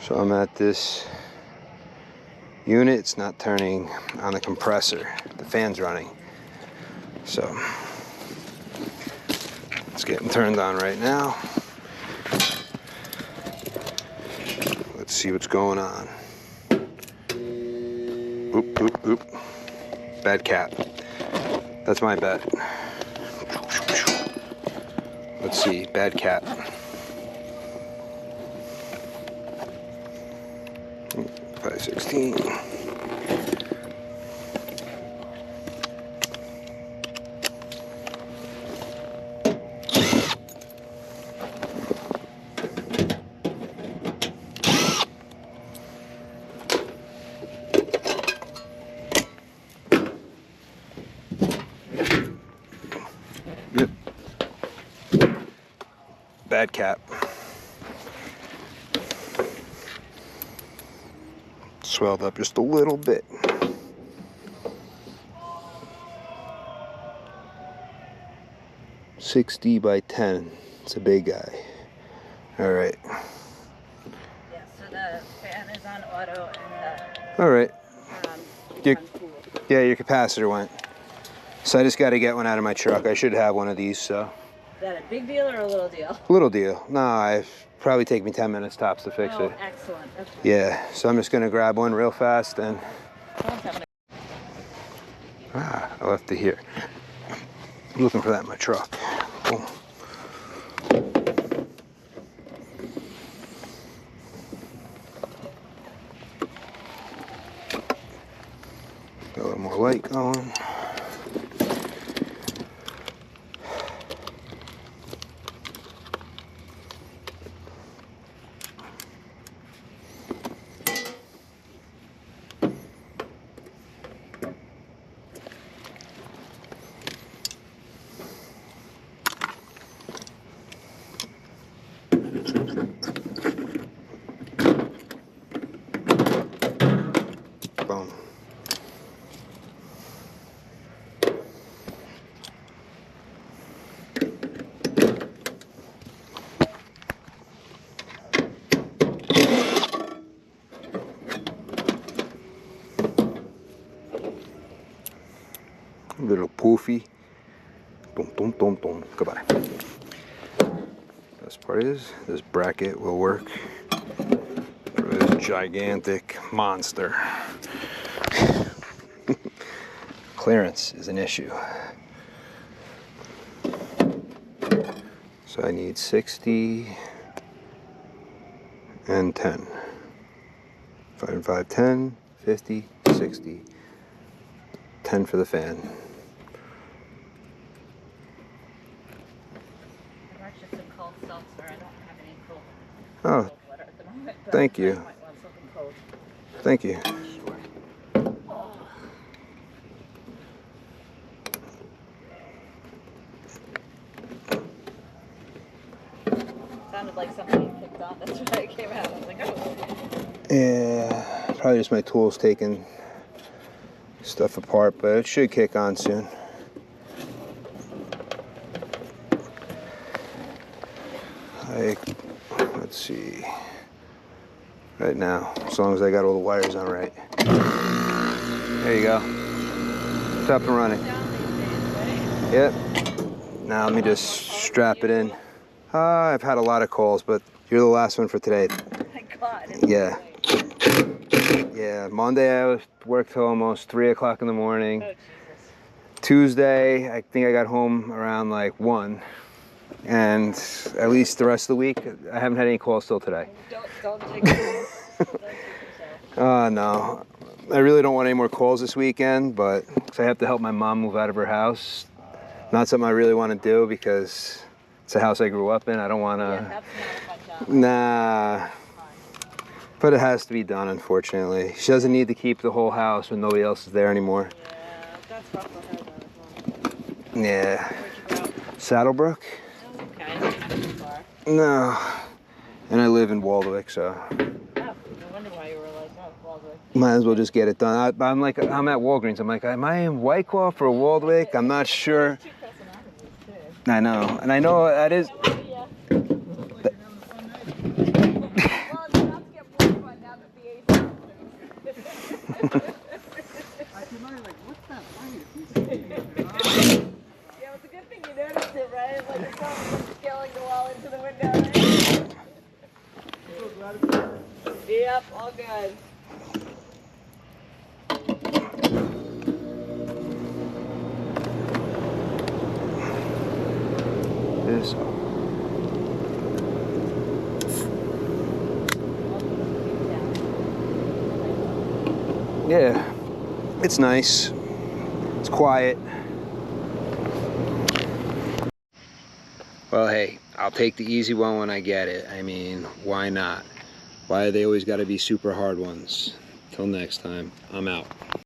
So I'm at this unit. It's not turning on the compressor. The fan's running. So it's getting turned on right now. Let's see what's going on. Oop, oop, oop. Bad cap. That's my bet. Let's see, bad cap. 516. Yep. Bad cap. Swelled up just a little bit. $60 by 10. It's a big guy. All right. Yeah, so the fan is on auto and All right. cool. Yeah, your capacitor went. So I just got to get one out of my truck. I should have one of these, so. Is that a big deal or a little deal? Little deal. No, I probably take me 10 minutes tops to fix it. Excellent. That's Yeah, so I'm just gonna grab one real fast and. I left it here. I'm looking for that in my truck. Boom. Got a little more light going. Boom. A little poofy. Dum dum dum dum. Goodbye. Best part is this bracket will work for this gigantic monster. Clearance is an issue. So I need 60 and 10. 5 and 5, 10, 50, 60. 10 for the fan. I brought you some cold seltzer. I don't have any cold Oh, water at the moment. thank you. You might want something cold. Thank you. Sure. Sounded like something you kicked on. That's why it came out. I was like, oh. Yeah, probably just my tools taking stuff apart, but it should kick on soon. Let's see. Right now, as long as I got all the wires on right. There you go. It's up and running. Yep. Now let me just strap it in. I've had a lot of calls, but you're the last one for today. Oh my God. Yeah. Yeah, Monday I worked till almost 3 o'clock in the morning. Oh, Jesus. Tuesday, I think I got home around like 1. And at least the rest of the week, I haven't had any calls till today. Don't jinx yourself. Don't jinx yourself. No. I really don't want any more calls this weekend, but 'cause I have to help my mom move out of her house. Not something I really want to do because it's a house I grew up in. I don't want to... Yeah, that's not a fun job. Nah. But it has to be done, unfortunately. She doesn't need to keep the whole house when nobody else is there anymore. Yeah, that's rough for her though. Yeah. Where'd you go? Saddlebrook? Oh, okay. Not too far. No. And I live in Waldwick, so Oh, no wonder why you were like, oh, Waldwick. might as well just get it done. I'm at Walgreens. I'm like, am I in Wyckoff or Waldwick? I'm not sure. Two personalities, too. I know. And I know that is... Yeah. Well, you're about to get bored. the window. Yep, all good. This. Yeah, it's nice. It's quiet. Well, hey, I'll take the easy one when I get it. I mean, why not? Why do they always got to be super hard ones? Till next time, I'm out.